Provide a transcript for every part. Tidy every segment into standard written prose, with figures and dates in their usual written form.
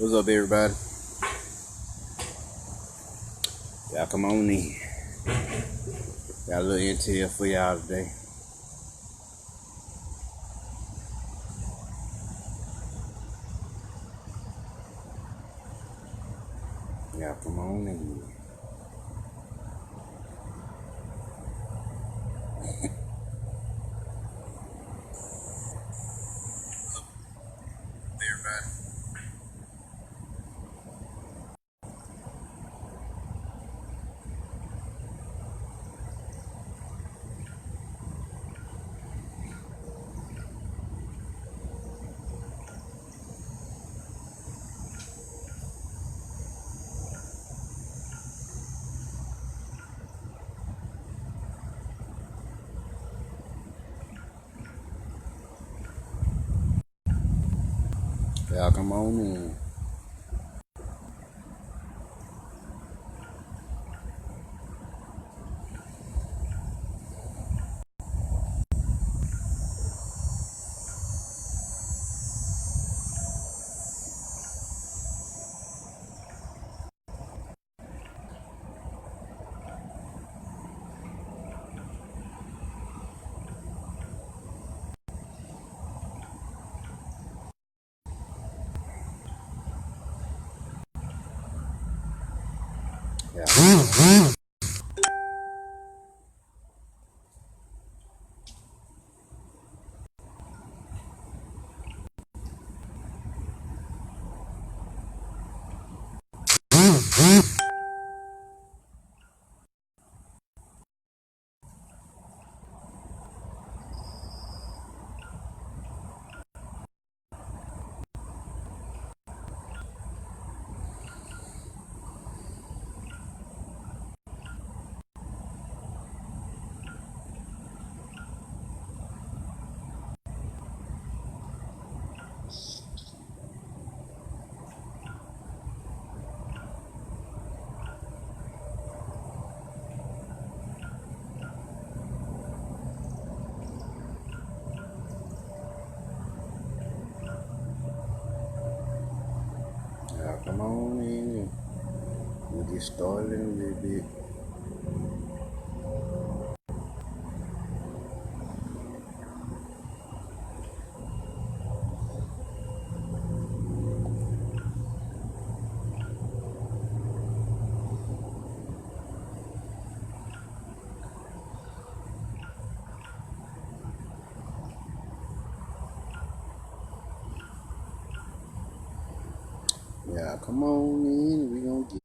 What's up, everybody? Y'all come on in. Got a little intel for y'all today. Y'all come on in. Everybody. Y'all come on in. Yeah. Y'all come on in. We'll get started in a little bit. Yeah, come on in. We gonna get it.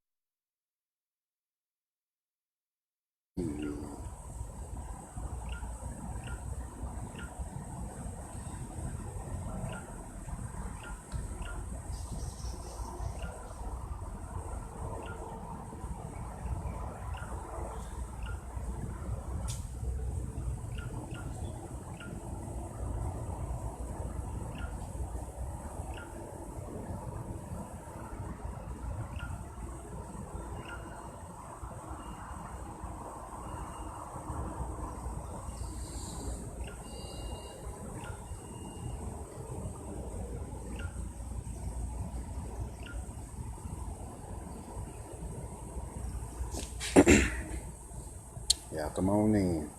Y'all come on in.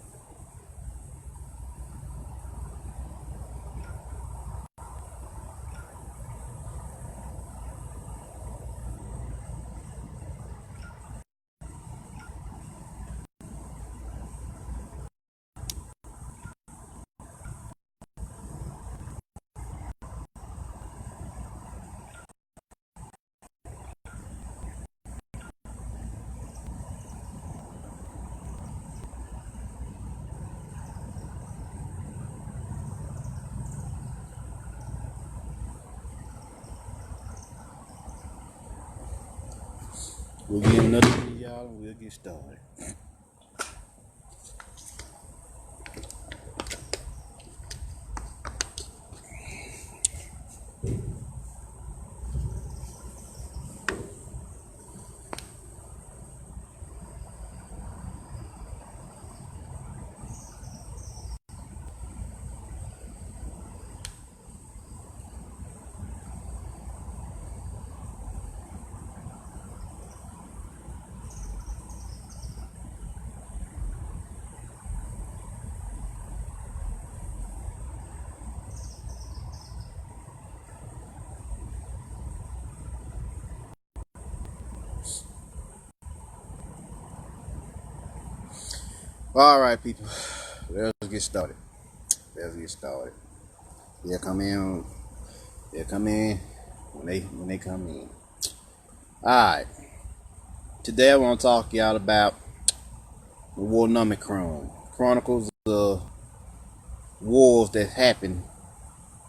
We'll get another one, y'all, and we'll get started. All right, people. Let's get started. Let's get started. They'll come in. They'll come in when they come in. All right. Today I want to talk to y'all about the Warnomicron, chronicles of wars that happened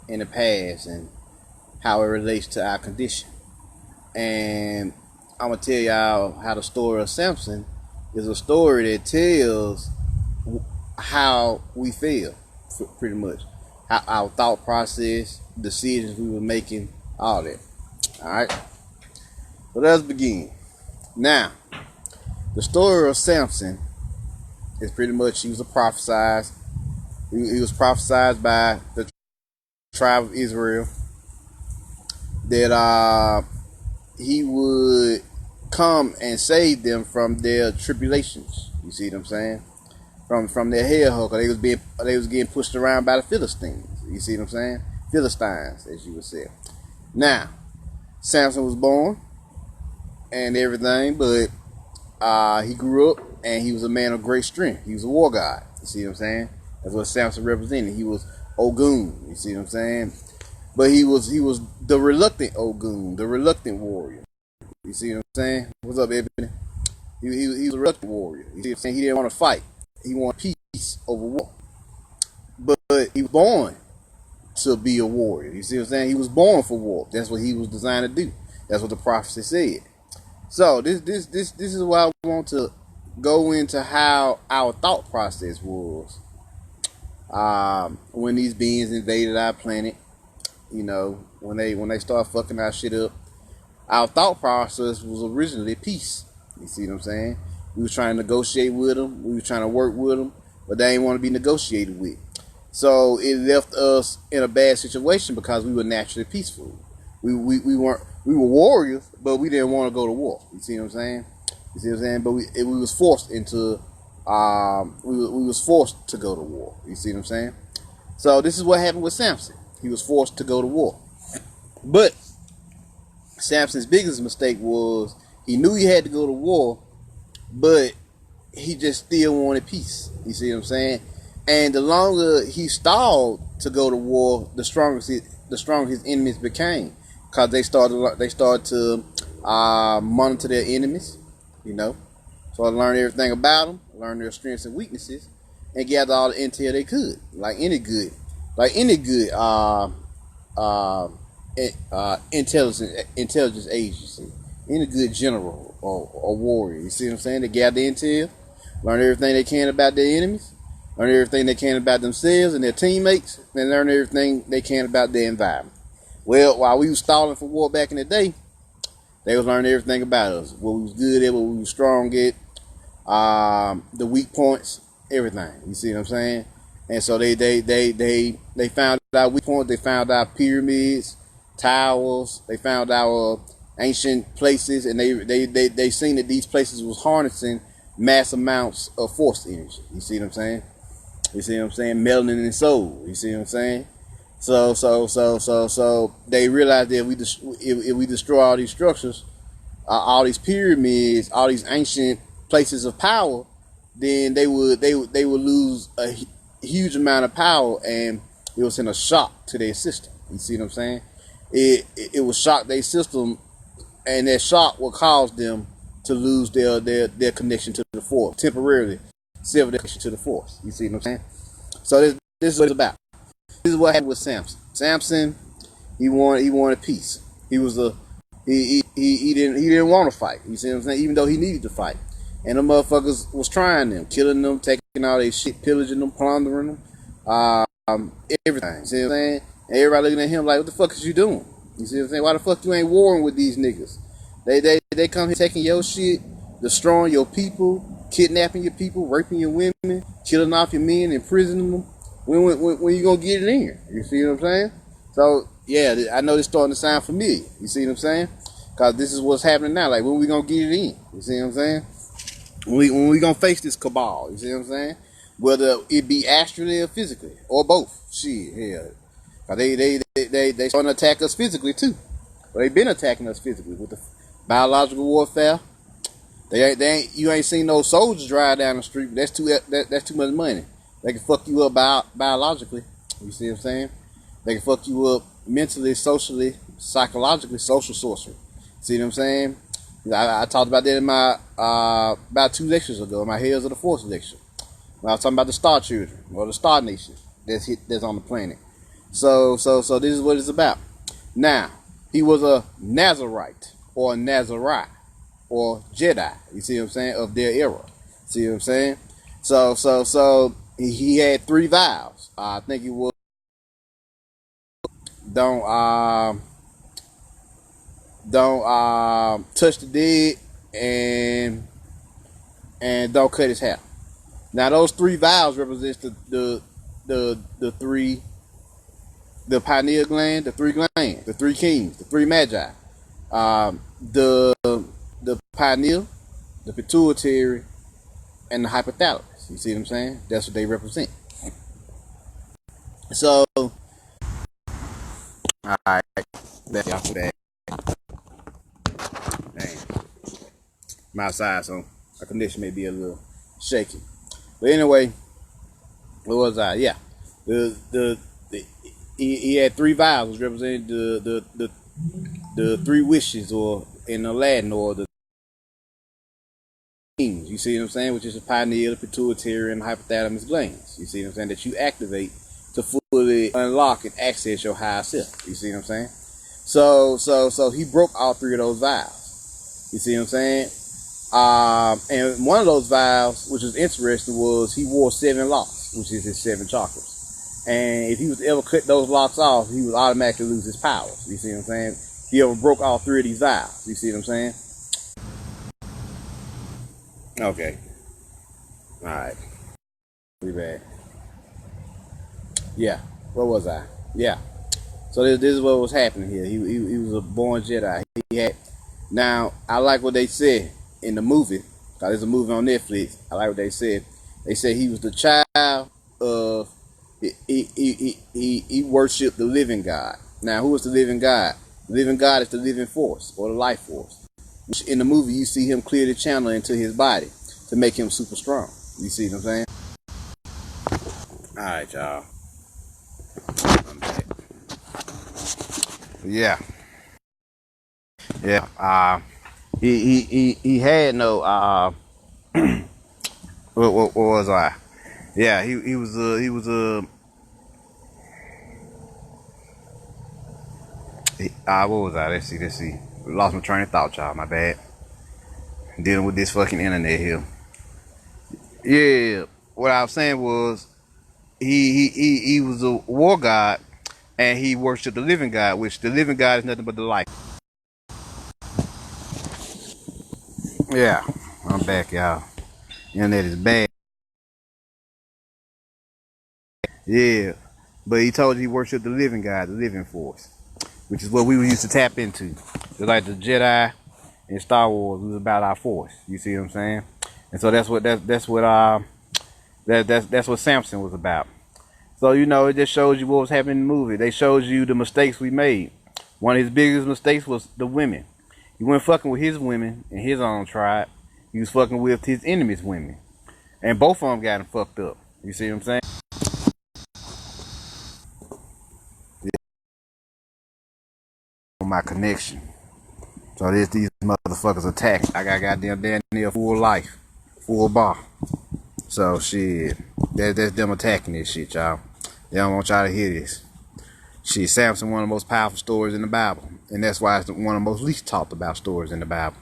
in the past and how it relates to our condition. And I'm gonna tell y'all how the story of Samson is a story that tells how we feel, pretty much, how our thought process, decisions we were making, all that. All right. So let's begin. Now, the story of Samson is pretty much he was prophesied. He was prophesied by the tribe of Israel that he would come and save them from their tribulations. You see what I'm saying? From their hell, because they was getting pushed around by the Philistines. You see what I'm saying? Philistines, as you would say. Now, Samson was born and everything, but he grew up and he was a man of great strength. He was a war god. You see what I'm saying? That's what Samson represented. He was Ogun. You see what I'm saying? But he was the reluctant Ogun, the reluctant warrior. You see what I'm saying? What's up, Ebony? He was a reluctant warrior. You see what I'm saying? He didn't want to fight. He wanted peace over war. But he was born to be a warrior. You see what I'm saying? He was born for war. That's what he was designed to do. That's what the prophecy said. So this is why I want to go into how our thought process was when these beings invaded our planet. You know, when they start fucking our shit up. Our thought process was originally peace. You see what I'm saying? We was trying to negotiate with them. We was trying to work with them, but they didn't want to be negotiated with. So it left us in a bad situation because we were naturally peaceful. We were warriors, but we didn't want to go to war. You see what I'm saying? You see what I'm saying? But we was forced into we was forced to go to war. You see what I'm saying? So this is what happened with Samson. He was forced to go to war. But Samson's biggest mistake was he knew he had to go to war, but he just still wanted peace. You see what I'm saying? And the longer he stalled to go to war, the stronger his enemies became, because they started to monitor their enemies. You know, so I learned everything about them, learned their strengths and weaknesses, and gather all the intel they could, like any good intelligence agency, any good general or warrior. You see what I'm saying? They gather intel, learn everything they can about their enemies, learn everything they can about themselves and their teammates, and learn everything they can about their environment. Well, while we was stalling for war back in the day, they was learning everything about us, what we was good at, what we was strong at, the weak points, everything. You see what I'm saying? And so they found our weak points. They found our pyramids, towers. They found our ancient places, and they seen that these places was harnessing mass amounts of force energy. You see what I'm saying? You see what I'm saying? Melanin and soul. You see what I'm saying? So they realized that if we destroy all these structures, all these pyramids, all these ancient places of power, then they would lose a huge amount of power, and it was in a shock to their system. You see what I'm saying? It would shock their system, and that shock will cause them to lose their connection to the force temporarily, sever their connection to the force. You see what I'm saying? So this is what it's about. This is what happened with Samson. Samson, he wanted peace. He didn't want to fight. You see what I'm saying? Even though he needed to fight, and the motherfuckers was trying them, killing them, taking all their shit, pillaging them, plundering them, everything. You see what I'm saying? And everybody looking at him like, what the fuck is you doing? You see what I'm saying? Why the fuck you ain't warring with these niggas? They come here taking your shit, destroying your people, kidnapping your people, raping your women, killing off your men, imprisoning them. When you gonna get it in here? You see what I'm saying? So yeah, I know this starting to sound familiar. You see what I'm saying? Cause this is what's happening now. Like, when we gonna get it in? You see what I'm saying? When we gonna face this cabal? You see what I'm saying? Whether it be astrally or physically or both. Shit, hell. Cause they starting to attack us physically too. Well, they've been attacking us physically with the biological warfare, You ain't seen no soldiers drive down the street. But that's too much money. They can fuck you up biologically. You see what I'm saying? They can fuck you up mentally, socially, psychologically, social sorcery. See what I'm saying? I talked about that in my about 2 lectures ago, my Heroes of the Force lecture. When I was talking about the Star Children or the Star Nation that's on the planet. So this is what it's about. Now, he was a Nazarite or a Nazarite or Jedi. You see what I'm saying? Of their era. See what I'm saying? So he had 3 vows. I think it was don't touch the dead and don't cut his hair. Now those 3 vows represents the three, the pineal gland, the 3 glands, the 3 kings, the 3 magi, the pineal, the pituitary, and the hypothalamus. You see what I'm saying? That's what they represent. So, all right, that's after that. Dang. I'm outside, so my condition may be a little shaky. But anyway, what was I? Yeah, he had 3 vows, which represented the 3 wishes, or in Aladdin, or the kings. You see what I'm saying? Which is the pineal, the pituitary, and the hypothalamus glands. You see what I'm saying? That you activate to fully unlock and access your higher self. You see what I'm saying? So he broke all 3 of those vows. You see what I'm saying? And one of those vows, which was interesting, was he wore 7 locks, which is his 7 chakras. And if he was to ever cut those locks off, he would automatically lose his powers. You see what I'm saying? He ever broke all 3 of these vows. You see what I'm saying? Okay. All right. Pretty bad. Yeah. Where was I? Yeah. So this is what was happening here. He was a born Jedi. He had. Now I like what they said in the movie. Cause there's a movie on Netflix. I like what they said. They said he was the child of. He worshipped the living God. Now, who is the living God? The living God is the living force, or the life force. Which in the movie, you see him clear the channel into his body to make him super strong. You see what I'm saying? All right, y'all. I'm back. Yeah. He had no what was I? Yeah, he was what was I? Let's see. Lost my train of thought, y'all. My bad. Dealing with this fucking internet here. Yeah, what I was saying was he was a war god, and he worshipped the living God, which the living God is nothing but the life. Yeah, I'm back, y'all. Internet is bad. Yeah, but he told you he worshipped the living God, the living force, which is what we used to tap into. Just like the Jedi in Star Wars was about our force. You see what I'm saying? And so that's what Samson was about. So you know, it just shows you what was happening in the movie. They showed you the mistakes we made. One of his biggest mistakes was the women. He wasn't fucking with his women in his own tribe. He was fucking with his enemies' women, and both of them got him fucked up. You see what I'm saying? My connection. So these motherfuckers attack. I got goddamn damn near full life, full bar. So shit, that's them attacking this shit, y'all. They don't want y'all to hear this. Shit, Samson, one of the most powerful stories in the Bible, and that's why it's one of the most least talked about stories in the Bible.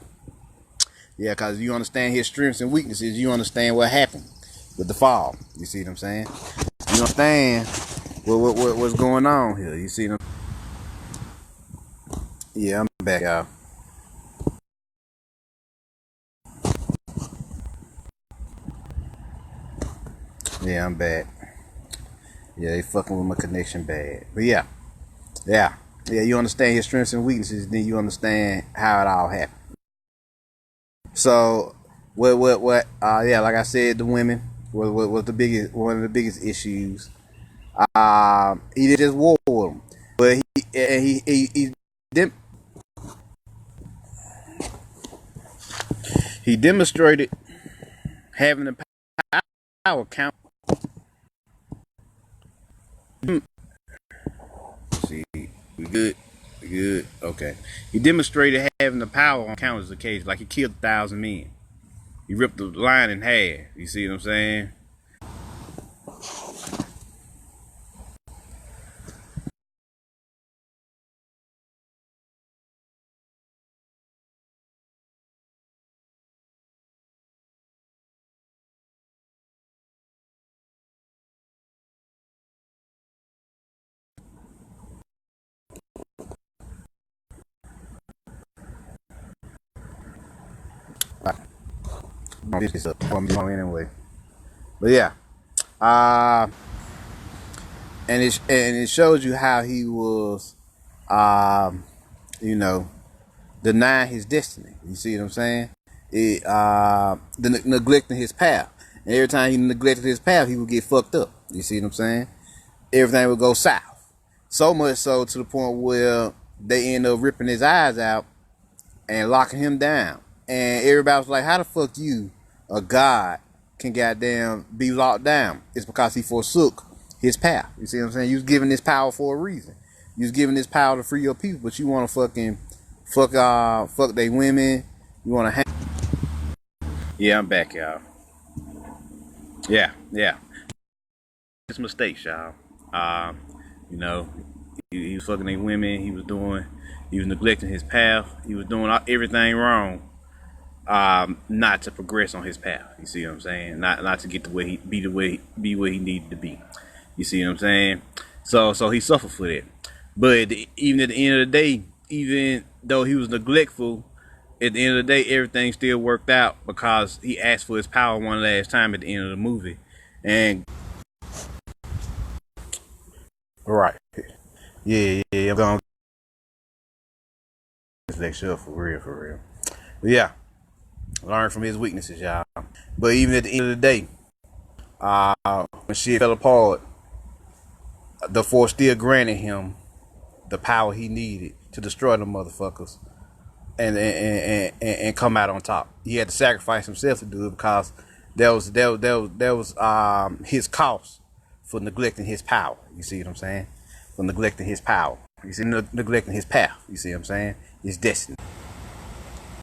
Yeah, because you understand his strengths and weaknesses, you understand what happened with the fall. You see what I'm saying? You understand what's going on here. You see them? Yeah, I'm back, y'all. Yeah, I'm back. Yeah, they fucking with my connection bad. But yeah, you understand his strengths and weaknesses, then you understand how it all happened. So, yeah, like I said, the women was the biggest, one of the biggest issues. He did just war with them, but he didn't. He demonstrated having the power count. See, we good. We good. Okay. He demonstrated having the power on countless occasions, like he killed 1,000 men. He ripped the line in half. You see what I'm saying? This is up anyway. But yeah. Uh and it shows you how he was you know, denying his destiny. You see what I'm saying? Neglecting his path. And every time he neglected his path, he would get fucked up. You see what I'm saying? Everything would go south. So much so to the point where they end up ripping his eyes out and locking him down. And everybody was like, how the fuck you, a god, can goddamn be locked down? It's because he forsook his path. You see what I'm saying? You was given this power for a reason. You was given this power to free your people, but you want to fucking fuck they women. You want to hang. Yeah, I'm back, y'all. Yeah. It's mistakes, y'all. You know, he was fucking they women. He was neglecting his path. He was doing everything wrong. Not to progress on his path. You see what I'm saying? Not to get the way be where he needed to be. You see what I'm saying? So he suffered for that. But even at the end of the day, even though he was neglectful, at the end of the day, everything still worked out because he asked for his power one last time at the end of the movie. And right, yeah, I'm going this lecture for real. But yeah, learn from his weaknesses, y'all. But even at the end of the day, when shit fell apart, the force still granted him the power he needed to destroy the motherfuckers and come out on top. He had to sacrifice himself to do it because that was his cost for neglecting his power. You see what I'm saying? For neglecting his power. You see, neglecting his path. You see what I'm saying? His destiny.